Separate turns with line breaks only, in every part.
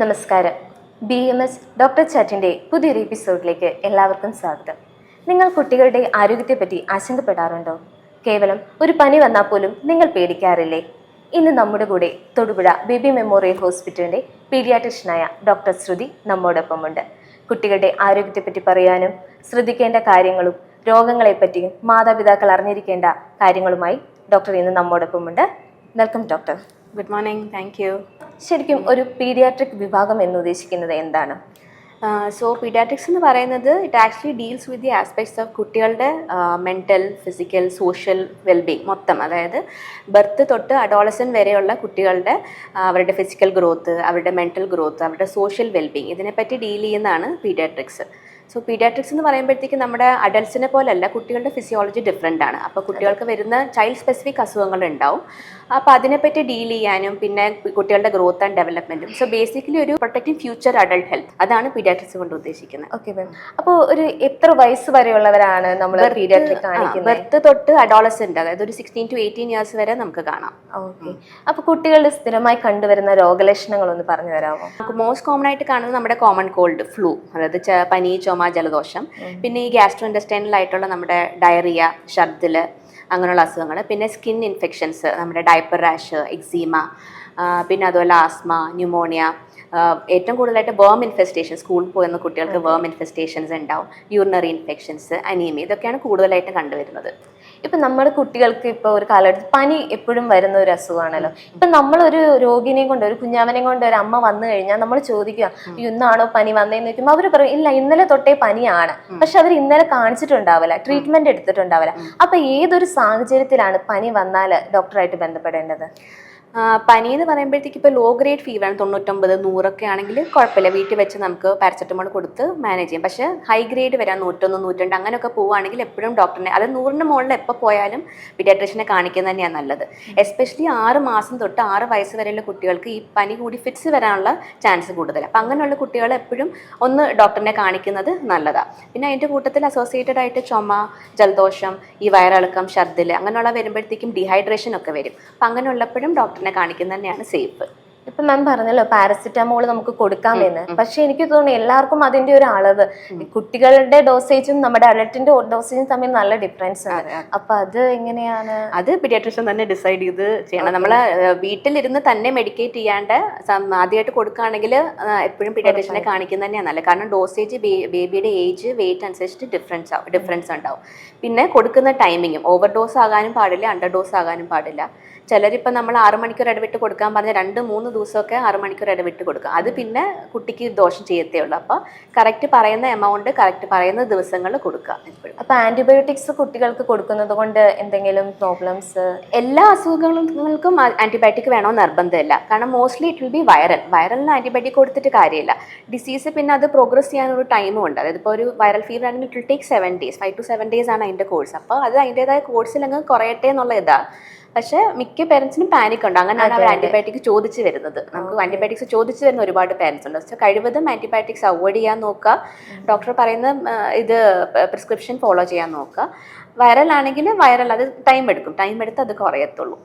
നമസ്കാരം. BMS doctor ചാറ്റിൻ്റെ പുതിയൊരു എപ്പിസോഡിലേക്ക് എല്ലാവർക്കും സ്വാഗതം. നിങ്ങൾ കുട്ടികളുടെ ആരോഗ്യത്തെപ്പറ്റി ആശങ്കപ്പെടാറുണ്ടോ? കേവലം ഒരു പനി വന്നാൽ പോലും നിങ്ങൾ പേടിക്കാറില്ലേ? ഇന്ന് നമ്മുടെ കൂടെ തൊടുപുഴ ബേബി മെമ്മോറിയൽ ഹോസ്പിറ്റലിൻ്റെ പീഡിയാട്രിഷ്യനായ ഡോക്ടർ ശ്രുതി നമ്മോടൊപ്പമുണ്ട്. കുട്ടികളുടെ ആരോഗ്യത്തെപ്പറ്റി പറയാനും ശ്രദ്ധിക്കേണ്ട കാര്യങ്ങളും രോഗങ്ങളെപ്പറ്റിയും മാതാപിതാക്കൾ അറിഞ്ഞിരിക്കേണ്ട കാര്യങ്ങളുമായി ഡോക്ടർ ഇന്ന് നമ്മോടൊപ്പമുണ്ട്. Welcome doctor.
Good morning. Thank you.
ശരിക്കും ഒരു പീഡിയാട്രിക് വിഭാഗം എന്ന് ഉദ്ദേശിക്കുന്നത് എന്താണ്?
സോ പീഡിയാട്രിക്സ് എന്ന് പറയുന്നത് it actually deals with the aspects of കുട്ടികളുടെ മെൻ്റൽ, ഫിസിക്കൽ, സോഷ്യൽ വെൽബീങ് മൊത്തം. അതായത് ബർത്ത് തൊട്ട് അഡോളസൻ വരെയുള്ള കുട്ടികളുടെ അവരുടെ ഫിസിക്കൽ ഗ്രോത്ത്, അവരുടെ മെൻ്റൽ ഗ്രോത്ത്, അവരുടെ സോഷ്യൽ വെൽബീങ് ഇതിനെപ്പറ്റി ഡീൽ ചെയ്യുന്നതാണ് പീഡിയാട്രിക്സ്. സോ പീഡിയാട്രിക്സ് എന്ന് പറയുമ്പോഴത്തേക്ക് നമ്മുടെ അഡൽട്സിനെ പോലല്ല, കുട്ടികളുടെ ഫിസിയോളജി ഡിഫറെൻ്റ് ആണ്. അപ്പോൾ കുട്ടികൾക്ക് വരുന്ന ചൈൽഡ് സ്പെസിഫിക് അസുഖങ്ങൾ ഉണ്ടാവും. അപ്പോൾ അതിനെപ്പറ്റി ഡീൽ ചെയ്യാനും പിന്നെ കുട്ടികളുടെ ഗ്രോത്ത് ആൻഡ് ഡെവലപ്മെൻറ്റും. സോ ബേസിക്കലി ഒരു പ്രൊട്ടക്റ്റിംഗ് ഫ്യൂച്ചർ അഡൾട്ട് ഹെൽത്ത്, അതാണ് പീഡിയാട്രിക്സ് കൊണ്ട് ഉദ്ദേശിക്കുന്നത്.
Okay ma'am. അപ്പോൾ ഒരു എത്ര വയസ്സ് വരെയുള്ളവരാണ് നമ്മൾ പീഡിയാട്രിക് കാണിക്കുന്നത്?
ബർത്ത് തൊട്ട് അഡോളസെൻ്റ്, അതായത് ഒരു 16 to 18 years വരെ നമുക്ക് കാണാം.
ഓക്കെ. അപ്പോൾ കുട്ടികളുടെ സ്ഥിരമായി കണ്ടുവരുന്ന രോഗലക്ഷണങ്ങളൊന്ന് പറഞ്ഞു തരാമോ?
നമുക്ക് മോസ്റ്റ് കോമൺ ആയിട്ട് കാണുന്നത് നമ്മുടെ കോമൺ കോൾഡ്, ഫ്ലൂ, അതായത് പനി, ചുമ, ജലദോഷം. പിന്നെ ഈ ഗ്യാസ്ട്രോ ഇൻറ്റസ്റ്റൈനൽ ആയിട്ടുള്ള നമ്മുടെ ഡയറിയ, ഛർദിൽ, അങ്ങനെയുള്ള അസുഖങ്ങൾ. പിന്നെ സ്കിൻ ഇൻഫെക്ഷൻസ്, നമ്മുടെ ഡയപ്പർ റാഷ്, എക്സീമ, പിന്നെ അതുപോലെ ആസ്മ, ന്യൂമോണിയ. ഏറ്റവും കൂടുതലായിട്ട് വേം ഇൻഫെസ്റ്റേഷൻ, സ്കൂളിൽ പോകുന്ന കുട്ടികൾക്ക് വേം ഇൻഫെസ്റ്റേഷൻസ് ഉണ്ടാവും. യൂറിനറി ഇൻഫെക്ഷൻസ്, അനീമിയ, ഇതൊക്കെയാണ് കൂടുതലായിട്ട് കണ്ടുവരുന്നത്.
ഇപ്പം നമ്മുടെ കുട്ടികൾക്ക് ഇപ്പോൾ ഒരു കാലഘട്ടത്തിൽ പനി എപ്പോഴും വരുന്ന ഒരു അസുഖമാണല്ലോ. ഇപ്പം നമ്മളൊരു രോഗിനെയും കൊണ്ട്, ഒരു കുഞ്ഞാവനെയും കൊണ്ട് ഒരു അമ്മ വന്നു കഴിഞ്ഞാൽ നമ്മൾ ചോദിക്കുക, ഇന്നാണോ പനി വന്നതെന്ന് ചോദിക്കുമ്പോൾ അവർ പറയും ഇല്ല, ഇന്നലെ തൊട്ടേ പനിയാണ്. പക്ഷെ അവർ ഇന്നലെ കാണിച്ചിട്ടുണ്ടാവില്ല, ട്രീറ്റ്മെന്റ് എടുത്തിട്ടുണ്ടാവില്ല. അപ്പൊ ഏതൊരു സാഹചര്യത്തിലാണ് പനി വന്നാൽ ഡോക്ടറായിട്ട് ബന്ധപ്പെടേണ്ടത്?
പനി എന്ന് പറയുമ്പോഴത്തേക്ക് ഇപ്പോൾ ലോ ഗ്രേഡ് ഫീവറാണ്, 99, 100 ആണെങ്കിൽ കുഴപ്പമില്ല, വീട്ടിൽ വെച്ച് നമുക്ക് പാരസെറ്റമോൾ കൊടുത്ത് മാനേജ് ചെയ്യും. പക്ഷേ ഹൈ ഗ്രേഡ് വരാൻ 101, 102 അങ്ങനെയൊക്കെ പോവുകയാണെങ്കിൽ എപ്പോഴും ഡോക്ടറിനെ, അത് 100ന് മുകളിൽ എപ്പോൾ പോയാലും പീഡിയാട്രിഷ്യനെ കാണിക്കുന്നത് തന്നെയാണ് നല്ലത്. എസ്പെഷ്യലി 6 മാസം തൊട്ട് 6 വയസ്സ് വരെയുള്ള കുട്ടികൾക്ക് ഈ പനി കൂടി ഫിറ്റ്സ് വരാനുള്ള ചാൻസ് കൂടുതൽ. അപ്പം അങ്ങനെയുള്ള കുട്ടികൾ എപ്പോഴും ഒന്ന് ഡോക്ടറിനെ കാണിക്കുന്നത് നല്ലതാണ്. പിന്നെ അതിൻ്റെ കൂട്ടത്തിൽ അസോസിയേറ്റഡ് ആയിട്ട് ചുമ, ജലദോഷം, ഈ വയറിളക്കം, ഛർദിൽ അങ്ങനെയുള്ള വരുമ്പോഴത്തേക്കും ഡീഹൈഡ്രേഷൻ ഒക്കെ വരും. അപ്പം അങ്ങനെയുള്ളപ്പോഴും ഡോക്ടറിനെ കാണിക്കുന്നത് തന്നെയാണ് സേഫ്.
ഇപ്പൊ മാം പറഞ്ഞല്ലോ പാരസിറ്റമോൾ നമുക്ക് കൊടുക്കാമെന്ന്. പക്ഷെ എനിക്ക് തോന്നുന്നു എല്ലാവർക്കും അതിന്റെ ഒരു അളവ്, കുട്ടികളുടെ ഡോസേജും നമ്മുടെ അഡൽട്ടിന്റെ ഡോസേജും തമ്മിൽ നല്ല ഡിഫറൻസ് ആണ്. അപ്പൊ അത് എങ്ങനെയാണ്?
അത് പീഡിയാട്രിഷ്യൻ തന്നെ ഡിസൈഡ് ചെയ്ത് ചെയ്യണം. നമ്മള് വീട്ടിലിരുന്ന് തന്നെ മെഡിക്കേറ്റ് ചെയ്യാണ്ട് ആദ്യമായിട്ട് കൊടുക്കുകയാണെങ്കിൽ എപ്പോഴും പീഡിയാട്രിഷ്യനെ കാണിക്കുന്നത് തന്നെയാണ് നല്ലത്. കാരണം ഡോസേജ് ബേബിയുടെ ഏജ്, വെയിറ്റ് അനുസരിച്ചിട്ട് ഡിഫറൻസ് ഉണ്ടാവും. പിന്നെ കൊടുക്കുന്ന ടൈമിങ്ങും ഓവർ ഡോസ് ആകാനും പാടില്ല, അണ്ടർ ഡോസ് ആകാനും പാടില്ല. ചിലരിപ്പോൾ നമ്മൾ 6 മണിക്കൂർ ഇടവിട്ട് കൊടുക്കാൻ പറഞ്ഞാൽ 2-3 ദിവസമൊക്കെ 6 മണിക്കൂർ ഇടവിട്ട് കൊടുക്കുക. അത് പിന്നെ കുട്ടിക്ക് ദോഷം ചെയ്യത്തേ ഉള്ളൂ. അപ്പോൾ കറക്റ്റ് പറയുന്ന എമൗണ്ട് കറക്റ്റ് പറയുന്ന ദിവസങ്ങളിൽ കൊടുക്കുക എപ്പോഴും.
അപ്പോൾ ആൻറ്റിബയോട്ടിക്സ് കുട്ടികൾക്ക് കൊടുക്കുന്നത് കൊണ്ട് എന്തെങ്കിലും പ്രോബ്ലംസ്?
എല്ലാ അസുഖങ്ങൾക്കും ആൻറ്റിബയോട്ടിക് വേണമെന്ന് നിർബന്ധമില്ല. കാരണം മോസ്റ്റ്ലി ഇറ്റ് വിൽ ബി വൈറലിന് ആൻറ്റിബയോട്ടിക് കൊടുത്തിട്ട് കാര്യമില്ല. ഡിസീസ് പിന്നെ അത് പ്രോഗ്രസ് ചെയ്യാനൊരു ടൈമും ഉണ്ട്. അതായത് ഇപ്പോൾ ഒരു വൈറൽ ഫീവർ ആണെങ്കിൽ it will take 7 days, 5 to 7 days ആണ് അതിൻ്റെ കോഴ്സ്. അപ്പോൾ അത് അതിൻ്റെതായ കോഴ്സിലങ്ങ് കുറയട്ടെ എന്നുള്ള ഇതാണ്. പക്ഷേ മിക്ക പേരൻസിനും പാനിക് ഉണ്ട്. അങ്ങനെയാണ് അവർ ആൻറ്റിബയോട്ടിക് ചോദിച്ച് വരുന്നത്. നമുക്ക് ആൻറ്റിബയോട്ടിക്സ് ചോദിച്ച് വരുന്ന ഒരുപാട് പേരൻസ് ഉണ്ട്. പക്ഷേ കഴിവതും ആൻറ്റിബയോട്ടിക്സ് അവോയ്ഡ് ചെയ്യാൻ നോക്കുക. ഡോക്ടർ പറയുന്ന ഇത് പ്രിസ്ക്രിപ്ഷൻ ഫോളോ ചെയ്യാൻ നോക്കുക. വൈറൽ ആണെങ്കിൽ വൈറൽ, അത് ടൈം എടുത്ത് അത് കുറയത്തുള്ളൂ.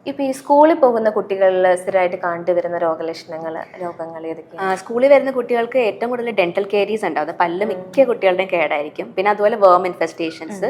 ഇപ്പം ഈ സ്കൂളിൽ പോകുന്ന കുട്ടികളിൽ സ്ഥിരമായിട്ട് കണ്ടുവരുന്ന രോഗങ്ങൾ ഏതൊക്കെയാണ്?
സ്കൂളിൽ വരുന്ന കുട്ടികൾക്ക് ഏറ്റവും കൂടുതൽ ഡെന്റൽ കേരീസ് ഉണ്ടാവും. പല്ല് മിക്ക കുട്ടികളുടെയും കേടായിരിക്കും. പിന്നെ അതുപോലെ വേം ഇൻഫെസ്റ്റേഷൻസ്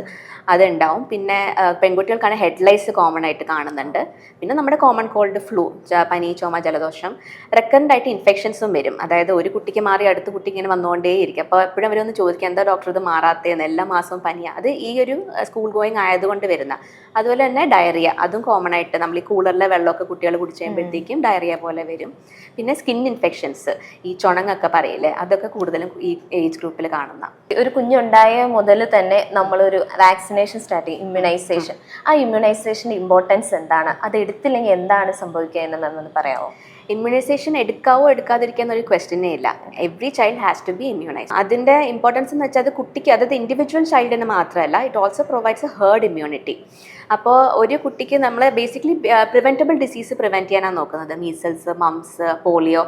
അതുണ്ടാവും. പിന്നെ പെൺകുട്ടികൾക്കാണ് ഹെഡ്ലൈറ്റ്സ് കോമൺ ആയിട്ട് കാണുന്നുണ്ട്. പിന്നെ നമ്മുടെ കോമൺ കോൾഡ്, ഫ്ലൂ, പനി, ചുമ, ജലദോഷം. റെക്കറൻ്റ് ആയിട്ട് ഇൻഫെക്ഷൻസും വരും. അതായത് ഒരു കുട്ടിക്ക് മാറി അടുത്ത കുട്ടി ഇങ്ങനെ വന്നുകൊണ്ടേയിരിക്കും. അപ്പോൾ എപ്പോഴും അവരൊന്ന് ചോദിക്കുക, എന്താ ഡോക്ടർ ഇത് മാറാത്തതെന്ന്. എല്ലാ മാസവും പനിയാണ്. അത് ഈ ഒരു സ്കൂൾ ഗോയിങ് ആയതുകൊണ്ട് വരുന്ന. അതുപോലെ തന്നെ ഡയറിയ, അതും കോമൺ ആയിട്ട് നമ്മൾ ഈ കൂളറിലെ വെള്ളമൊക്കെ കുട്ടികൾ കുടിച്ച് കഴിയുമ്പോഴത്തേക്കും ഡയറിയ പോലെ വരും. പിന്നെ സ്കിൻ ഇൻഫെക്ഷൻസ്, ഈ ചുണങ്ങൊക്കെ പറയില്ലേ, അതൊക്കെ കൂടുതലും ഈ ഏജ് ഗ്രൂപ്പിൽ കാണുന്ന.
ഒരു കുഞ്ഞുണ്ടായ മുതൽ തന്നെ നമ്മളൊരു വാക്സിനേഷൻ സ്റ്റാർട്ട് ചെയ്യും, ഇമ്മ്യൂണൈസേഷൻ. ആ ഇമ്മ്യൂണൈസേഷൻ്റെ ഇമ്പോർട്ടൻസ് എന്താണ്? അത് എടുത്തില്ലെങ്കിൽ എന്താണ് സംഭവിക്കുക എന്നൊന്ന് പറയാമോ?
ഇമ്മ്യൂണൈസേഷൻ എടുക്കാവോ എടുക്കാതിരിക്കുക എന്നൊരു ക്വസ്റ്റ്യനേ ഇല്ല. Every child has to be immunise. അതിൻ്റെ ഇമ്പോർട്ടൻസ് എന്ന് വെച്ചാൽ അത് കുട്ടിക്ക്, അതായത് ഇൻഡിവിജ്വൽ ചൈൽഡിന് മാത്രമല്ല, it also provides a herd immunity. അപ്പോൾ ഒരു കുട്ടിക്ക് നമ്മൾ ബേസിക്കലി പ്രിവെൻറ്റബിൾ ഡിസീസ് പ്രിവെൻറ്റ് ചെയ്യാനാണ് നോക്കുന്നത്. മീസൽസ്, മംസ്, പോളിയോ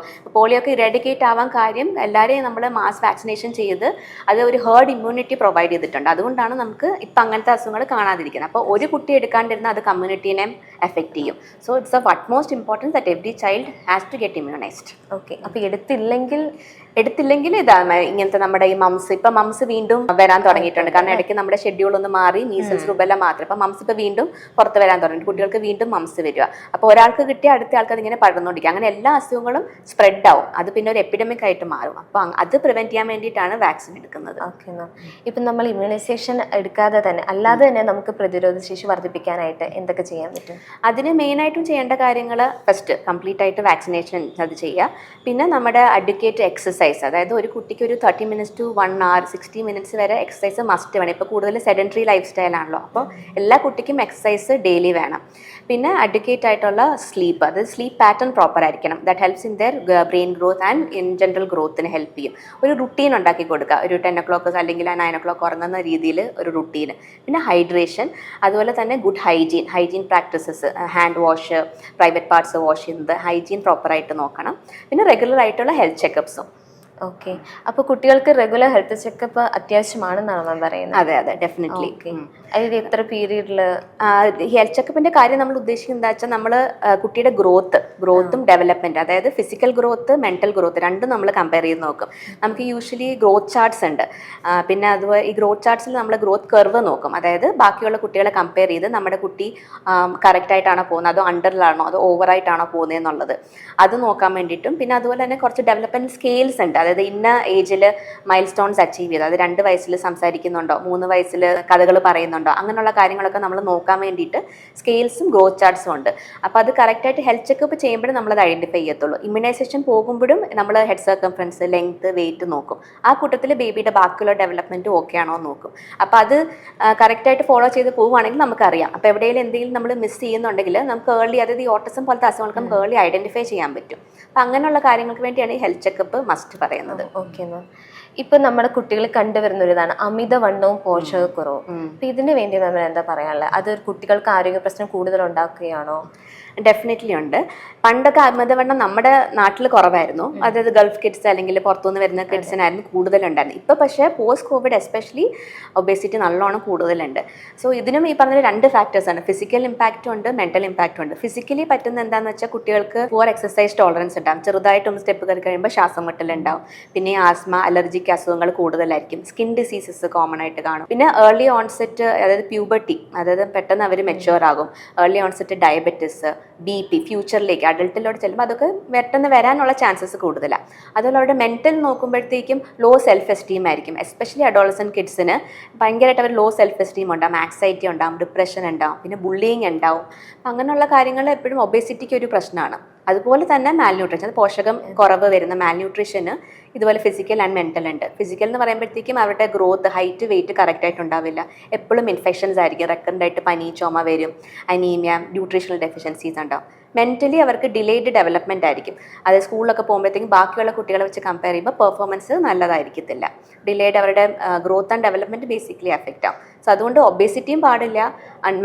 ഒക്കെ ഇറാഡിക്കേറ്റ് ആവാൻ കാര്യം എല്ലാവരെയും നമ്മൾ മാസ് വാക്സിനേഷൻ ചെയ്ത് അത് ഒരു ഹേർഡ് ഇമ്മ്യൂണിറ്റി പ്രൊവൈഡ് ചെയ്തിട്ടുണ്ട്. അതുകൊണ്ടാണ് നമുക്ക് ഇപ്പം അങ്ങനത്തെ അസുഖങ്ങൾ കാണാതിരിക്കുന്നത്. അപ്പോൾ ഒരു കുട്ടി എടുക്കാണ്ടിരുന്ന അത് കമ്മ്യൂണിറ്റീനെ എഫക്റ്റ് ചെയ്യും. So it's of utmost importance that every child has to get immunised.
Okay, അപ്പോൾ എടുത്തില്ലെങ്കിൽ
ഇതാണ് ഇങ്ങനത്തെ നമ്മുടെ ഈ മംസ് വീണ്ടും വരാൻ തുടങ്ങിയിട്ടുണ്ട്. കാരണം ഇടയ്ക്ക് നമ്മുടെ ഷെഡ്യൂൾ ഒന്ന് മാറി, മീസൽസ്, റുബെല്ല മാത്രം. ഇപ്പം മംസ് ഇപ്പോൾ വീണ്ടും പുറത്ത് വരാൻ തുടങ്ങി, കുട്ടികൾക്ക് വീണ്ടും മംസ് വരിക. അപ്പോൾ ഒരാൾക്ക് കിട്ടിയ അടുത്ത ആൾക്ക് അതിങ്ങനെ പടർന്നുകൊണ്ടിരിക്കുക. അങ്ങനെ എല്ലാ അസുഖങ്ങളും സ്പ്രെഡ് ആവും, അത് പിന്നെ ഒരു എപ്പിഡമിക് ആയിട്ട് മാറും. അപ്പോൾ അത് പ്രിവെന്റ് ചെയ്യാൻ വേണ്ടിയിട്ടാണ് വാക്സിൻ എടുക്കുന്നത്.
ഓക്കെ മാം, ഇപ്പം നമ്മൾ ഇമ്മ്യൂണൈസേഷൻ എടുക്കാതെ തന്നെ അല്ലാതെ തന്നെ നമുക്ക് പ്രതിരോധ ശേഷി വർദ്ധിപ്പിക്കാനായിട്ട് എന്തൊക്കെ ചെയ്യാൻ പറ്റും?
അതിന് മെയിനായിട്ടും ചെയ്യേണ്ട കാര്യങ്ങൾ ഫസ്റ്റ് കംപ്ലീറ്റ് ആയിട്ട് വാക്സിനേഷൻ അത് ചെയ്യുക. പിന്നെ നമ്മുടെ അഡ്വക്കേറ്റ് എക്സസൈസ്, അതായത് ഒരു കുട്ടിക്ക് ഒരു 30 minutes to 1 hour 60 minutes വരെ എക്സസൈസ് മസ്റ്റ് വേണം. ഇപ്പോൾ കൂടുതൽ സെഡൻറ്ററി ലൈഫ് സ്റ്റൈൽ ആണല്ലോ, അപ്പോൾ എല്ലാ കുട്ടിക്കും എക്സസൈസ് ഡെയിലി വേണം. പിന്നെ അഡ്വക്കേറ്റ് ആയിട്ടുള്ള സ്ലീപ്പ്, അത് സ്ലീപ്പ് പാറ്റേൺ പ്രോപ്പർ ആയിരിക്കണം. That helps in their brain growth and in general ഗ്രോത്തിന് ഹെൽപ്പ് ചെയ്യും. ഒരു റുട്ടീൻ ഉണ്ടാക്കി കൊടുക്കുക, ഒരു 10 o'clock അല്ലെങ്കിൽ 9 o'clock ഉറങ്ങുന്ന രീതിയിൽ ഒരു റുട്ടീൻ. പിന്നെ ഹൈഡ്രേഷൻ, അതുപോലെ തന്നെ good hygiene practices, hand wash, private parts wash ചെയ്യുന്നത്, ഹൈജീൻ പ്രോപ്പറായിട്ട് നോക്കണം. പിന്നെ റെഗുലർ ആയിട്ടുള്ള ഹെൽത്ത് ചെക്കപ്സും.
ഓക്കെ, അപ്പോൾ കുട്ടികൾക്ക് റെഗുലർ ഹെൽത്ത് ചെക്കപ്പ് അത്യാവശ്യമാണെന്നാണ് മാം പറയുന്നത്?
അതെ ഡെഫിനറ്റ്ലി.
അതായത് എത്ര പീരീഡിൽ
ഹെൽത്ത് ചെക്കപ്പിന്റെ കാര്യം നമ്മൾ ഉദ്ദേശിക്കുന്നത് എന്താ വെച്ചാൽ നമ്മൾ കുട്ടിയുടെ ഗ്രോത്തും ഡെവലപ്മെന്റ്, അതായത് ഫിസിക്കൽ ഗ്രോത്ത്, മെന്റൽ ഗ്രോത്ത് രണ്ടും നമ്മൾ കമ്പയർ ചെയ്ത് നോക്കും. നമുക്ക് യൂഷ്വലി ഗ്രോത്ത് ചാർട്ട്സ് ഉണ്ട്. പിന്നെ അതുപോലെ ഈ ഗ്രോത്ത് ചാർട്ട്സിൽ നമ്മൾ ഗ്രോത്ത് കർവ് നോക്കും. അതായത് ബാക്കിയുള്ള കുട്ടികളെ കമ്പയർ ചെയ്ത് നമ്മുടെ കുട്ടി കറക്റ്റ് ആയിട്ടാണോ പോകുന്നത്, അതോ അണ്ടറിലാണോ, അതോ ഓവറായിട്ടാണോ പോകുന്നത് എന്നുള്ളത് അത് നോക്കാൻ വേണ്ടിയിട്ടും. പിന്നെ അതുപോലെ തന്നെ കുറച്ച് ഡെവലപ്മെന്റ് സ്കെയിൽസ് ഉണ്ട്. അതായത് ഇന്ന ഏജിൽ മൈൽ സ്റ്റോൺസ് അച്ചീവ് ചെയ്ത്, അത് 2 വയസ്സിൽ സംസാരിക്കുന്നുണ്ടോ, 3 വയസ്സിൽ കഥകൾ പറയുന്നുണ്ടോ, അങ്ങനെയുള്ള കാര്യങ്ങളൊക്കെ നമ്മൾ നോക്കാൻ വേണ്ടിയിട്ട് സ്കെയിൽസും ഗ്രോത്ത് ചാർട്ട്സും ഉണ്ട്. അപ്പോൾ അത് കറക്റ്റായിട്ട് ഹെൽത്ത് ചെക്കപ്പ് ചെയ്യുമ്പോഴും നമ്മളത് ഐഡൻറ്റിഫൈ ചെയ്യത്തുള്ളൂ. ഇമ്മ്യൂണൈസേഷൻ പോകുമ്പോഴും നമ്മൾ ഹെഡ് സർക്കംഫറൻസ്, ലെങ്ത്, വെയിറ്റ് നോക്കും. ആ കൂട്ടത്തിൽ ബേബിയുടെ ബാക്കിയുള്ള ഡെവലപ്മെൻറ്റും ഓക്കെ ആണോ നോക്കും. അപ്പോൾ അത് കറക്റ്റായിട്ട് ഫോളോ ചെയ്ത് പോവുകയാണെങ്കിൽ നമുക്കറിയാം. അപ്പോൾ എവിടെയെങ്കിലും എന്തെങ്കിലും നമ്മൾ മിസ് ചെയ്യുന്നുണ്ടെങ്കിൽ നമുക്ക് ഏർലി, അതായത് ഈ ഓട്ടിസം പോലത്തെ അസുഖങ്ങൾക്ക് നമുക്ക് ഏർലി ഐഡൻറ്റിഫൈ ചെയ്യാൻ പറ്റും. അപ്പം അങ്ങനെയുള്ള കാര്യങ്ങൾക്ക് വേണ്ടിയാണ് ഈ ഹെൽത്ത് ചെക്കപ്പ് മസ്റ്റ് പറയുന്നത്.
ഓക്കെ മാം, ഇപ്പൊ നമ്മുടെ കുട്ടികൾ കണ്ടുവരുന്ന ഒരു ഇതാണ് അമിതവണ്ണവും പോഷകക്കുറവും. അപ്പൊ ഇതിന് വേണ്ടി നമ്മൾ എന്താ പറയാനുള്ളത്? അത് കുട്ടികൾക്ക് ആരോഗ്യ പ്രശ്നം കൂടുതൽ ഉണ്ടാക്കുകയാണോ?
ഡെഫിനറ്റ്ലി ഉണ്ട്. പണ്ടൊക്കെ അമിതവണ്ണം നമ്മുടെ നാട്ടിൽ കുറവായിരുന്നു. അതായത് ഗൾഫ് കിഡ്സ് അല്ലെങ്കിൽ പുറത്തുനിന്ന് വരുന്ന കിഡ്സിനായിരുന്നു കൂടുതലുണ്ടായിരുന്നു. ഇപ്പോൾ പക്ഷേ പോസ്റ്റ് കോവിഡ് എസ്പെഷ്യലി ഒബേസിറ്റി നല്ലോണം കൂടുതലുണ്ട്. സോ ഇതിനും ഈ പറഞ്ഞ 2 ഫാക്ടേഴ്സാണ്. ഫിസിക്കൽ ഇമ്പാക്റ്റും ഉണ്ട്, മെന്റൽ ഇമ്പാക്റ്റും ഉണ്ട്. ഫിസിക്കലി പറ്റുന്ന എന്താണെന്ന് വെച്ചാൽ കുട്ടികൾക്ക് പുവർ എക്സസൈസ് ടോളറൻസ് ഉണ്ടാകും. ചെറുതായിട്ടൊന്ന് സ്റ്റെപ്പ് കയറി കഴിയുമ്പോൾ ശ്വാസം മുട്ടലുണ്ടാവും. പിന്നെ ആസ്മ, അലർജിക് അസുഖങ്ങൾ കൂടുതലായിരിക്കും. സ്കിൻ ഡിസീസസ് കോമൺ ആയിട്ട് കാണും. പിന്നെ ഏർലി ഓൺസെറ്റ്, അതായത് പ്യൂബർട്ടി, അതായത് പെട്ടെന്ന് അവർ മെച്യൂർ ആകും. ഏർലി ഓൺസെറ്റ് ഡയബറ്റിസ്, BP, ഫ്യൂച്ചറിലേക്ക് അഡൾട്ടിലോട്ട് ചെല്ലുമ്പോൾ അതൊക്കെ പെട്ടെന്ന് വരാനുള്ള ചാൻസസ് കൂടുതലാണ്. അതുപോലെ അവരുടെ മെന്റൽ നോക്കുമ്പോഴത്തേക്കും ലോ സെൽഫ് എസ്റ്റീം ആയിരിക്കും. എസ്പെഷ്യലി അഡോളസെന്റ് കിഡ്സിന് ഭയങ്കരമായിട്ട് അവർ ലോ സെൽഫ് എസ്റ്റീം ഉണ്ടാകും, ആക്സൈറ്റി ഉണ്ടാകും, ഡിപ്രഷൻ ഉണ്ടാകും, പിന്നെ ബുള്ളിങ് ഉണ്ടാവും. അങ്ങനെയുള്ള കാര്യങ്ങൾ എപ്പോഴും ഒബേസിറ്റിക്ക് ഒരു പ്രശ്നമാണ്. അതുപോലെ തന്നെ മാൽന്യൂട്രീഷൻ, അത് പോഷകം കുറവ് വരുന്ന മാൽന്യൂട്രീഷന് ഇതുപോലെ ഫിസിക്കൽ ആൻഡ് മെന്റൽ ഉണ്ട്. ഫിസിക്കൽ എന്ന് പറയുമ്പോഴത്തേക്കും അവരുടെ ഗ്രോത്ത്, ഹൈറ്റ്, വെയിറ്റ് കറക്റ്റായിട്ട് ഉണ്ടാവില്ല. എപ്പോഴും ഇൻഫെക്ഷൻസ് ആയിരിക്കും. റെക്കറൻ്റായിട്ട് പനി, ചുമ വരും, അനീമിയ, ന്യൂട്രീഷണൽ ഡെഫിഷ്യൻസീസ് ഉണ്ടാവും. മെന്റലി അവർക്ക് ഡിലേഡ് ഡെവലപ്മെന്റ് ആയിരിക്കും. അതായത് സ്കൂളിലൊക്കെ പോകുമ്പോഴത്തേക്കും ബാക്കിയുള്ള കുട്ടികളെ വെച്ച് കമ്പയർ ചെയ്യുമ്പോൾ പെർഫോമൻസ് നല്ലതായിരിക്കത്തില്ല. ഡിലേഡ് അവരുടെ growth and development basically effect ആവും. സോ അതുകൊണ്ട് ഒബേസിറ്റിയും പാടില്ല,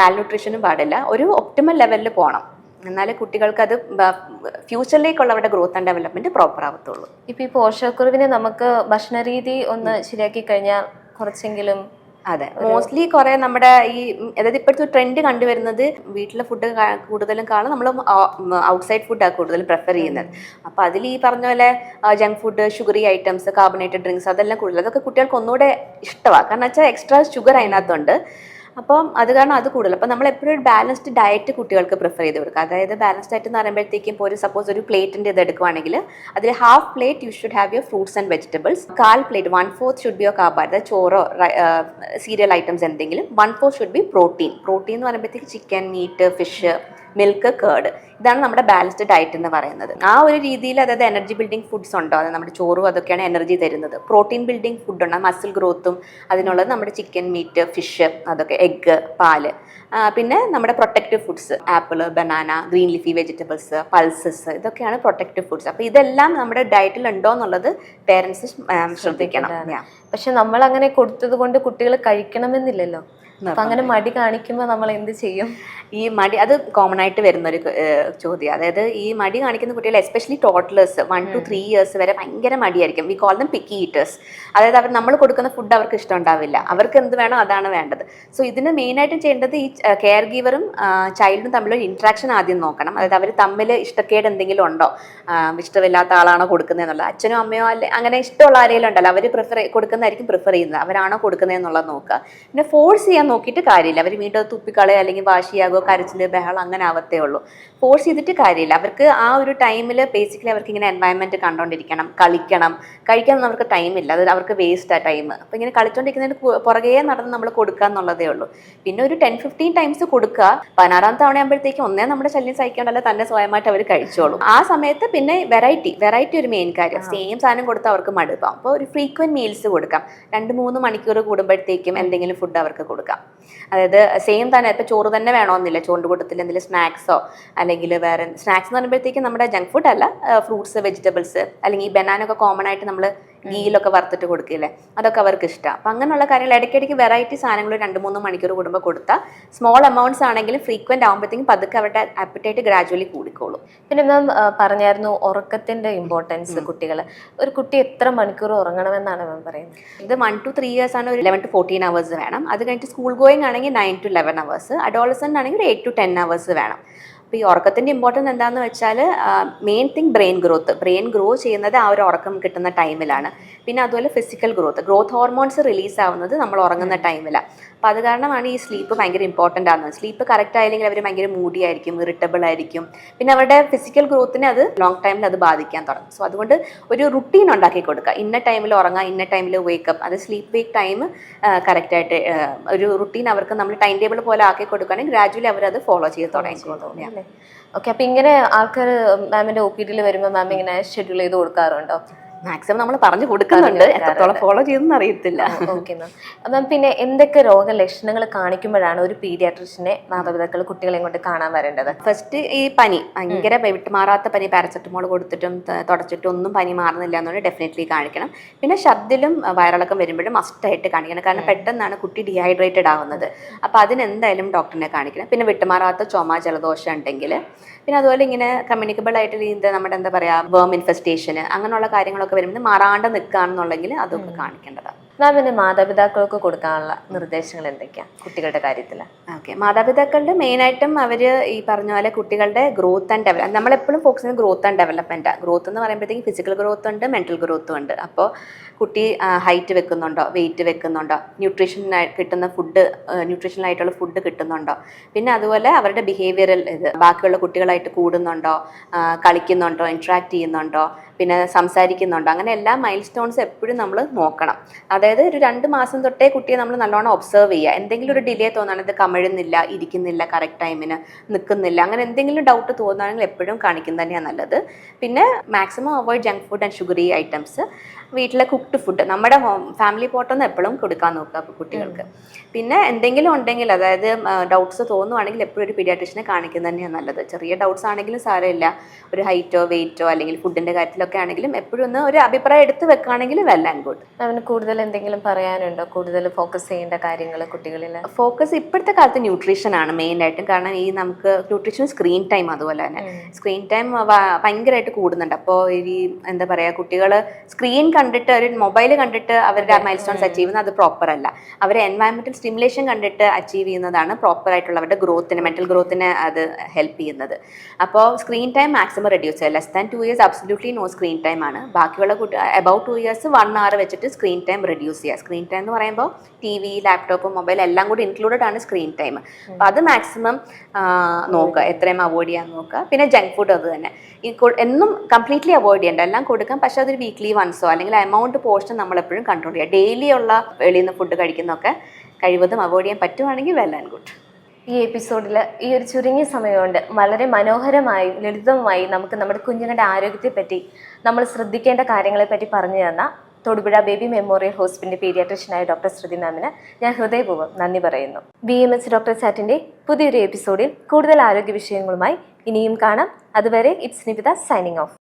മാൽന്യൂട്രീഷനും പാടില്ല. ഒരു ഒപ്റ്റിമൽ ലെവലിൽ പോകണം. എന്നാലേ കുട്ടികൾക്ക് അത് ഫ്യൂച്ചറിലേക്കുള്ള അവരുടെ ഗ്രോത്ത് ആൻഡ് ഡെവലപ്മെന്റ് പ്രോപ്പർ ആവത്തുള്ളൂ.
ഇപ്പൊ ഈ പോഷകക്കുറവിനെ നമുക്ക് ഭക്ഷണരീതി ഒന്ന് ശരിയാക്കി കഴിഞ്ഞാൽ കുറച്ചെങ്കിലും.
അതെ, മോസ്റ്റ്ലി കുറെ നമ്മുടെ ഈ, അതായത് ഇപ്പോഴത്തെ ട്രെൻഡ് കണ്ടുവരുന്നത് വീട്ടിലെ ഫുഡ് കൂടുതലും കാണും നമ്മൾ ഔട്ട്സൈഡ് ഫുഡാണ് കൂടുതലും പ്രിഫർ ചെയ്യുന്നത്. അപ്പോൾ അതിൽ ഈ പറഞ്ഞ പോലെ junk food, sugary items, carbonated drinks അതെല്ലാം കൂടുതൽ, അതൊക്കെ കുട്ടികൾക്ക് ഒന്നുകൂടെ ഇഷ്ടമാണ്. കാരണം വെച്ചാൽ എക്സ്ട്രാ ഷുഗർ അതിനകത്തുണ്ട്. അപ്പം അത് കാരണം അത് കൂടുതൽ. അപ്പോൾ നമ്മൾ എപ്പോഴും ഒരു ബാലൻസ്ഡ് ഡയറ്റ് കുട്ടികൾക്ക് പ്രിഫർ ചെയ്ത് കൊടുക്കുക. അതായത് ബാലൻസ്ഡ് ഡയറ്റ് എന്ന് പറയുമ്പോഴത്തേക്കും ഇപ്പോൾ ഒരു സപ്പോസ് ഒരു പ്ലേറ്റിൻ്റെ ഇത് എടുക്കുവാണെങ്കിൽ അതിൽ half plate you should have your fruits and vegetables, 1/4 plate 1/4 should be your carbohydrate, ചോറോ സീരിയൽ ഐറ്റംസ് എന്തെങ്കിലും, 1/4 ഷുഡ് ബി പ്രോട്ടീൻ. പ്രോട്ടീൻ എന്ന് പറയുമ്പോഴത്തേക്ക് chicken, meat, fish, milk, curd. ഇതാണ് നമ്മുടെ ബാലൻസ്ഡ് ഡയറ്റ് എന്ന് പറയുന്നത്. ആ ഒരു രീതിയിൽ, അതായത് എനർജി ബിൽഡിംഗ് ഫുഡ്സ് ഉണ്ടോ, അത് നമ്മുടെ ചോറും അതൊക്കെയാണ് എനർജി തരുന്നത്. പ്രോട്ടീൻ ബിൽഡിംഗ് ഫുഡ് ഉണ്ട്, മസിൽ ഗ്രോത്തും അതിനുള്ളത് നമ്മുടെ ചിക്കൻ, മീറ്റ്, ഫിഷ്, അതൊക്കെ, എഗ്ഗ്, പാല്. പിന്നെ നമ്മുടെ protective foods, apple, banana, green leafy vegetables, pulses, ഇതൊക്കെയാണ് പ്രൊട്ടക്റ്റീവ് ഫുഡ്സ്. അപ്പോൾ ഇതെല്ലാം നമ്മുടെ ഡയറ്റിൽ ഉണ്ടോ എന്നുള്ളത് പേരൻസ് ശ്രദ്ധിക്കണം.
പക്ഷെ നമ്മൾ അങ്ങനെ കൊടുത്തത് കൊണ്ട് കുട്ടികൾ കഴിക്കണമെന്നില്ലല്ലോ. അപ്പൊ അങ്ങനെ മടി കാണിക്കുമ്പോൾ നമ്മൾ എന്ത് ചെയ്യും?
ഈ മടി അത് കോമൺ ആയിട്ട് വരുന്നൊരു ചോദ്യം. അതായത് ഈ മടി കാണിക്കുന്ന കുട്ടികൾ എസ്പെഷ്യലി ടോട്ട്ലേഴ്സ് 1 to 3 years വരെ ഭയങ്കര മടിയായിരിക്കും. We call them picky eaters. അതായത് നമ്മൾ കൊടുക്കുന്ന ഫുഡ് അവർക്ക് ഇഷ്ടം ഉണ്ടാവില്ല, അവർക്ക് എന്ത് വേണോ അതാണ് വേണ്ടത്. സോ ഇതിന് മെയിനായിട്ടും ചെയ്യേണ്ടത് ഈ കെയർ ഗീവറും ചൈൽഡും തമ്മിലൊരു ഇൻട്രാക്ഷൻ ആദ്യം നോക്കണം. അതായത് അവർ തമ്മിൽ ഇഷ്ടക്കേട് എന്തെങ്കിലും ഉണ്ടോ, ഇഷ്ടമില്ലാത്ത ആളാണോ കൊടുക്കുന്നതെന്നുള്ളത്. അച്ഛനോ അമ്മയോ അല്ലെ അങ്ങനെ ഇഷ്ടമുള്ള ആരെങ്കിലും ഉണ്ടല്ലോ, അവർ കൊടുക്കുന്നതായിരിക്കും പ്രിഫർ ചെയ്യുന്നത്, അവരാണോ കൊടുക്കുന്നതെന്നുള്ളത് നോക്കുക. പിന്നെ ഫോഴ്സ് ചെയ്യാൻ നോക്കിയിട്ട് കാര്യമില്ല. അവർ വീണ്ടും തുപ്പിക്കളയോ അല്ലെങ്കിൽ വാശിയാകോ കരച്ചില് ബഹളം അങ്ങനെ ആവത്തേ ഉള്ളൂ. ഫോഴ്സ് ചെയ്തിട്ട് കാര്യമില്ല. അവർക്ക് ആ ഒരു ടൈമിൽ ബേസിക്കലി അവർക്ക് ഇങ്ങനെ എൻവയൺമെന്റ് കണ്ടോണ്ടിരിക്കണം, കളിക്കണം. കഴിക്കാനൊന്നും അവർക്ക് ടൈമില്ല, അത് അവർക്ക് വേസ്റ്റ് ആ ടൈം. അപ്പോൾ ഇങ്ങനെ കളിച്ചോണ്ടിരിക്കുന്നതിന് പുറകെ നടന്ന് നമ്മൾ കൊടുക്കുക എന്നുള്ളതേ ഉള്ളൂ. പിന്നെ ഒരു 10-15 ടൈംസ് കൊടുക്കുക. 16ാം തവണ ആകുമ്പോഴത്തേക്കും ഒന്നേ നമ്മുടെ ശല്യം സഹിക്കാണ്ടല്ല, തന്നെ സ്വയമായിട്ട് അവർ കഴിച്ചോളും. ആ സമയത്ത് പിന്നെ വെറൈറ്റി ഒരു മെയിൻ കാര്യം. സെയിം സാധനം കൊടുത്താൽ അവർക്ക് മടുപ്പാം. അപ്പോൾ ഒരു ഫ്രീക്വന്റ് മീൽസ് കൊടുക്കാം. 2-3 മണിക്കൂർ കൂടുമ്പോഴത്തേക്കും എന്തെങ്കിലും ഫുഡ് അവർക്ക് കൊടുക്കാം. അതായത് സെയിം തന്നെ, ഇപ്പോൾ ചോറ് തന്നെ വേണമെന്നില്ല, ചോറിൻ്റെ കൂട്ടത്തിൽ എന്തെങ്കിലും സ്നാക്സോ അല്ലെങ്കിൽ വേറെ സ്നാക്സ് എന്ന് പറയുമ്പോഴത്തേക്കും നമ്മുടെ ജങ്ക് ഫുഡ് അല്ല, ഫ്രൂട്ട്സ് വെജിറ്റബിൾസ് അല്ലെങ്കിൽ ഈ ബനാനൊക്കെ കോമൺ ആയിട്ട് നമ്മൾ ഗീയിലൊക്കെ വറുത്തിട്ട് കൊടുക്കില്ലേ, അതൊക്കെ അവർക്ക് ഇഷ്ടമാണ്. അപ്പം അങ്ങനെയുള്ള കാര്യങ്ങൾ ഇടയ്ക്കിടയ്ക്ക് വെറൈറ്റി സാധനങ്ങൾ 2-3 മണിക്കൂർ കൂടുമ്പോൾ കൊടുത്താൽ സ്മോൾ എമൗണ്ട്സ് ആണെങ്കിലും ഫ്രീക്വന്റ് ആകുമ്പോഴത്തേക്കും പതുക്കെ അവരുടെ അപ്പറ്റൈറ്റ് ഗ്രാജുവലി കൂടിക്കോളും.
പിന്നെ മാം പറഞ്ഞായിരുന്നു ഉറക്കത്തിന്റെ ഇമ്പോർട്ടൻസ്. കുട്ടികൾ ഒരു കുട്ടി എത്ര മണിക്കൂർ ഉറങ്ങണമെന്നാണ് മാം പറയുന്നത്?
ഇത് 1 to 3 years ആണ്, ഒരു 11 to 14 hours വേണം. അത് കഴിഞ്ഞിട്ട് സ്കൂൾ ഗോയിങ് ആണെങ്കിൽ 9 to 11 hours, അഡോളസെന്റ് ആണെങ്കിൽ 8 to 10 hours വേണം. അപ്പോൾ ഈ ഉറക്കത്തിൻ്റെ ഇമ്പോർട്ടൻസ് എന്താണെന്ന് വെച്ചാൽ മെയിൻ തിങ് ബ്രെയിൻ ഗ്രോ ചെയ്യുന്നത് ആ ഒരു ഉറക്കം കിട്ടുന്ന ടൈമിലാണ്. പിന്നെ അതുപോലെ ഫിസിക്കൽ ഗ്രോത്ത് ഹോർമോൺസ് റിലീസ് ആവുന്നത് നമ്മൾ ഉറങ്ങുന്ന ടൈമിലാണ്. അപ്പോൾ അത് കാരണമാണ് ഈ സ്ലീപ്പ് ഭയങ്കര ഇമ്പോർട്ടൻ്റ് ആകുന്നത്. സ്ലീപ്പ് കറക്റ്റ് ആയില്ലെങ്കിൽ അവർ ഭയങ്കര മൂഡി ആയിരിക്കും, ഇറിറ്റബിൾ ആയിരിക്കും. പിന്നെ അവരുടെ ഫിസിക്കൽ ഗ്രോത്തിനെ അത് ലോങ് ടൈമിൽ അത് ബാധിക്കാൻ തുടങ്ങും. സോ അതുകൊണ്ട് ഒരു റുട്ടീൻ ഉണ്ടാക്കി കൊടുക്കുക. ഇന്ന ടൈമിൽ ഉറങ്ങുക, ഇന്ന ടൈമിൽ വേക്കപ്പ്, അത് സ്ലീപ്പ് വേക്ക് ടൈം കറക്റ്റായിട്ട് ഒരു റുട്ടീൻ അവർക്ക് നമ്മൾ ടൈം ടേബിൾ പോലെ ആക്കി കൊടുക്കുകയാണെങ്കിൽ ഗ്രാജുവലി അവരത് ഫോളോ ചെയ്ത് തുടങ്ങിക്കോളും.
ഓക്കെ. അപ്പം ഇങ്ങനെ ആൾക്കാർ മാമിൻ്റെ OPD വരുമ്പോൾ മാം ഇങ്ങനെ ഷെഡ്യൂൾ ചെയ്ത് കൊടുക്കാറുണ്ടോ?
മാക്സിമം നമ്മൾ പറഞ്ഞു കൊടുക്കുന്നുണ്ട്, എത്രത്തോളം ഫോളോ ചെയ്തെന്ന് അറിയത്തില്ല.
Okay ma'am. മാം പിന്നെ എന്തൊക്കെ രോഗലക്ഷണങ്ങൾ കാണിക്കുമ്പോഴാണ് ഒരു പീഡിയാട്രിഷ്യനെ മാതാപിതാക്കൾ കുട്ടികളെ കൊണ്ട് കാണാൻ വരേണ്ടത്?
ഫസ്റ്റ് ഈ പനി, ഭയങ്കര വിട്ടുമാറാത്ത പനി, പാരസെറ്റമോൾ കൊടുത്തിട്ടും തുടച്ചിട്ടും ഒന്നും പനി മാറുന്നില്ല എന്നുള്ളത് ഡെഫിനറ്റ്ലി കാണിക്കണം. പിന്നെ ശബ്ദത്തിലും വയറിളക്കം വരുമ്പോഴും മസ്റ്റായിട്ട് കാണിക്കണം. കാരണം പെട്ടെന്നാണ് കുട്ടി ഡീഹൈഡ്രേറ്റഡ് ആവുന്നത്. അപ്പോൾ അതിനെന്തായാലും ഡോക്ടറിനെ കാണിക്കണം. പിന്നെ വിട്ടുമാറാത്ത ചുമ ജലദോഷം ഉണ്ടെങ്കിൽ, പിന്നെ അതുപോലെ ഇങ്ങനെ കമ്മ്യൂണിക്കബിൾ ആയിട്ട് നമ്മുടെ എന്താ പറയുക വേം ഇൻഫെസ്റ്റേഷൻ അങ്ങനെയുള്ള കാര്യങ്ങളൊക്കെ വരുമ്പോൾ മാറാണ്ട് നിൽക്കുകയാണെന്നുണ്ടെങ്കിൽ അതൊക്കെ കാണിക്കേണ്ടതാണ്.
മാമിന് മാതാപിതാക്കൾക്ക് കൊടുക്കാനുള്ള നിർദ്ദേശങ്ങൾ എന്തൊക്കെയാണ് കുട്ടികളുടെ കാര്യത്തിൽ?
ഓക്കെ, മാതാപിതാക്കളുടെ മെയിനായിട്ടും അവർ ഈ പറഞ്ഞ പോലെ കുട്ടികളുടെ ഗ്രോത്ത് ആൻഡ് ഡെവലപ്മെൻറ്റ്, നമ്മളെപ്പോഴും ഫോക്കസ് ചെയ്യുന്നത് ഗ്രോത്ത് ആൻഡ് ഡെവലപ്മെൻറ്റാണ്. ഗ്രോത്ത് എന്ന് പറയുമ്പോഴത്തേക്കും ഫിസിക്കൽ ഗ്രോത്ത് ഉണ്ട്, മെൻ്റൽ ഗ്രോത്തും ഉണ്ട്. അപ്പോൾ കുട്ടി ഹൈറ്റ് വെക്കുന്നുണ്ടോ, വെയിറ്റ് വെക്കുന്നുണ്ടോ, കിട്ടുന്ന ഫുഡ്, ന്യൂട്രീഷണലായിട്ടുള്ള ഫുഡ് കിട്ടുന്നുണ്ടോ, പിന്നെ അതുപോലെ അവരുടെ ബിഹേവിയറൽ ബാക്കിയുള്ള കുട്ടികളായിട്ട് കൂടുന്നുണ്ടോ, കളിക്കുന്നുണ്ടോ, ഇൻട്രാക്ട് ചെയ്യുന്നുണ്ടോ, പിന്നെ സംസാരിക്കുന്നുണ്ടോ, അങ്ങനെ എല്ലാ മൈൽ സ്റ്റോൺസ് എപ്പോഴും നമ്മൾ നോക്കണം. അതായത് ഒരു 2 മാസം തൊട്ടേ കുട്ടിയെ നമ്മൾ നല്ലോണം ഒബ്സർവ് ചെയ്യുക. എന്തെങ്കിലും ഒരു ഡിലേ തോന്നുകയാണെങ്കിൽ ഇത് കമിഴുന്നില്ല, ഇരിക്കുന്നില്ല, കറക്റ്റ് ടൈമിന് നിൽക്കുന്നില്ല, അങ്ങനെ എന്തെങ്കിലും ഡൗട്ട് തോന്നുകയാണെങ്കിൽ എപ്പോഴും കാണിക്കുന്നത് തന്നെയാണ് നല്ലത്. പിന്നെ maximum avoid junk food and sugary items. വീട്ടിലെ കുക്ക്ഡ് ഫുഡ് നമ്മുടെ ഫാമിലി പോട്ടൊന്ന് എപ്പോഴും കൊടുക്കാൻ നോക്കുക അപ്പോൾ കുട്ടികൾക്ക്. പിന്നെ എന്തെങ്കിലും ഉണ്ടെങ്കിൽ, അതായത് ഡൗട്ട്സ് തോന്നുവാണെങ്കിൽ എപ്പോഴും ഒരു പീഡിയാട്രിഷ്യനെ കാണിക്കുന്നത് തന്നെയാണ് നല്ലത്. ചെറിയ ഡൗട്ട്സ് ആണെങ്കിലും സാരമില്ല, ഒരു ഹൈറ്റോ വെയിറ്റോ അല്ലെങ്കിൽ ഫുഡിൻ്റെ കാര്യത്തിലൊക്കെ ആണെങ്കിലും എപ്പോഴും ഒന്ന് ഒരു അഭിപ്രായം എടുത്ത് വെക്കുകയാണെങ്കിൽ വെൽ ആൻഡ് ഗുഡ്.
അവന് കൂടുതൽ എന്തെങ്കിലും പറയാനുണ്ടോ? കൂടുതൽ ഫോക്കസ് ചെയ്യേണ്ട കാര്യങ്ങൾ കുട്ടികളിൽ?
ഫോക്കസ് ഇപ്പോഴത്തെ കാലത്ത് ന്യൂട്രീഷനാണ് മെയിനായിട്ടും. കാരണം ഈ നമുക്ക് ന്യൂട്രീഷൻ സ്ക്രീൻ ടൈം, അതുപോലെ തന്നെ സ്ക്രീൻ ടൈം ഭയങ്കരമായിട്ട് കൂടുന്നുണ്ട്. അപ്പോൾ ഈ എന്താ പറയുക, കുട്ടികൾ സ്ക്രീൻ കണ്ടിട്ട് ഒരു മൊബൈൽ കണ്ടിട്ട് അവരുടെ മൈൽ സ്റ്റോൺസ് അച്ചീവ് ചെയ്യുന്നത് അത് പ്രോപ്പർ അല്ല. അവർ എൻവയൺമെന്റൽ സ്റ്റിമുലേഷൻ കണ്ടിട്ട് അച്ചീവ് ചെയ്യുന്നതാണ് പ്രോപ്പർ ആയിട്ടുള്ള അവരുടെ ഗ്രോത്തിന്, മെന്റൽ ഗ്രോത്തിന് അത് ഹെൽപ്പ് ചെയ്യുന്നത്. അപ്പോൾ സ്ക്രീൻ ടൈം മാക്സിമം റെഡ്യൂസ് ചെയ്യുക. Less than 2 years absolutely no screen time ആണ്. ബാക്കിയുള്ള അബൌട്ട് 2 years 1 hour വെച്ചിട്ട് സ്ക്രീൻ ടൈം റെഡ്യൂസ് ചെയ്യുക. സ്ക്രീൻ ടൈം എന്ന് പറയുമ്പോൾ TV, ലാപ്ടോപ്പ്, മൊബൈൽ എല്ലാം കൂടി ഇൻക്ലൂഡഡ് ആണ് സ്ക്രീൻ ടൈം. അപ്പോൾ അത് മാക്സിമം നോക്കുക, എത്രയും അവോയ്ഡ് ചെയ്യാൻ നോക്കുക. പിന്നെ ജങ്ക് ഫുഡ് അത് തന്നെ എന്നും കംപ്ലീറ്റ്ലി അവോയ്ഡ് ചെയ്യേണ്ട, എല്ലാം കൊടുക്കാം, പക്ഷെ അതൊരു വീക്ക്ലി വൺസോ അല്ലെങ്കിൽ എമൗണ്ട് പോർഷൻ നമ്മൾ എപ്പോഴും കൺട്രോൾ ചെയ്യുക. ഡെയിലി ഉള്ള വെളിയിൽ നിന്ന് ഫുഡ് കഴിക്കുന്നതൊക്കെ കഴിവതും അവോയ്ഡ് ചെയ്യാൻ പറ്റുവാണെങ്കിൽ വെൽ ആൻഡ് ഗുഡ്.
ഈ എപ്പിസോഡിൽ ഈ ഒരു ചുരുങ്ങിയ സമയം കൊണ്ട് വളരെ മനോഹരമായി ലളിതമായി നമുക്ക് നമ്മുടെ കുഞ്ഞുങ്ങളുടെ ആരോഗ്യത്തെപ്പറ്റി നമ്മൾ ശ്രദ്ധിക്കേണ്ട കാര്യങ്ങളെപ്പറ്റി പറഞ്ഞു തന്ന തൊടുപുഴ ബേബി മെമ്മോറിയൽ ഹോസ്പിറ്റലിൻ്റെ പീഡിയാട്രിഷ്യനായ ഡോക്ടർ ശ്രുതി മാമിന് ഞാൻ ഹൃദയപൂർവ്വം നന്ദി പറയുന്നു. BMS ഡോക്ടർ ചാറ്റിൻ്റെ പുതിയൊരു എപ്പിസോഡിൽ കൂടുതൽ ആരോഗ്യ വിഷയങ്ങളുമായി ഇനിയും കാണാം. അതുവരെ ഇറ്റ്സ് നിവിത സൈനിങ് ഓഫ്.